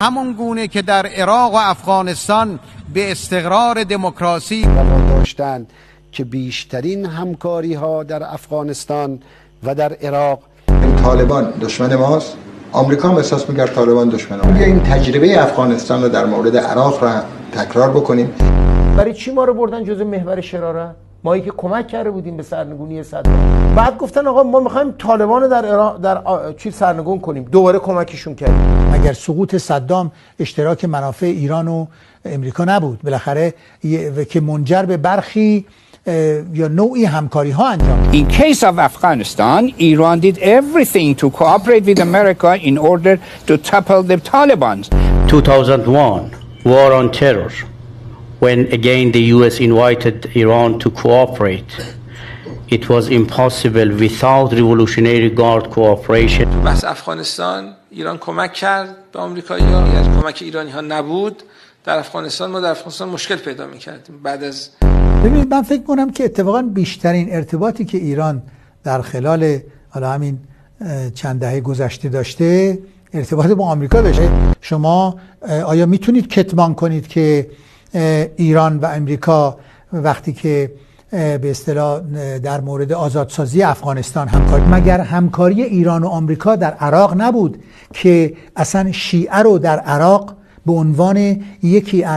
همون گونه که در عراق و افغانستان به استقرار دموکراسی داشتند که بیشترین همکاری ها در افغانستان و در عراق. طالبان دشمن ماست، آمریکا هم احساس می‌کرد طالبان دشمن ما. این تجربه افغانستان رو در مورد عراق را تکرار بکنیم. برای چی ما رو بردن جزء محور شراره؟ مایی که کمک کرده بودیم به سرنگونی صدام. بعد گفتن آقا ما می‌خوایم طالبان رو در عراق سرنگون کنیم. دوباره کمکشون کردیم. اگر سقوط صدام اشتراک منافع ایران و امریکا نبود، بالاخره که منجر به برخی یا نوعی همکاری ها انجام. In case of Afghanistan, Iran did everything to cooperate with America in order to topple the Taliban. 2001, war on terror, when again the US invited Iran to cooperate. It was impossible without Revolutionary Guard cooperation. تو بحث افغانستان ایران کمک کرد به آمریکایی‌ها. اگر کمک ایرانی‌ها نبود در افغانستان ما در افغانستان مشکل پیدا می‌کردیم. بعد از ببینید من فکر کنم که اتفاقا بیشترین ارتباطی که ایران در خلال حالا همین چند دهه گذشته داشته ارتباط با آمریکا داشته. شما آیا میتونید کتمان کنید که ایران و امریکا وقتی که به اصطلاح در مورد آزادسازی افغانستان مگر همکاری ایران و آمریکا در عراق نبود که اصلا شیعه رو در عراق به عنوان یکی از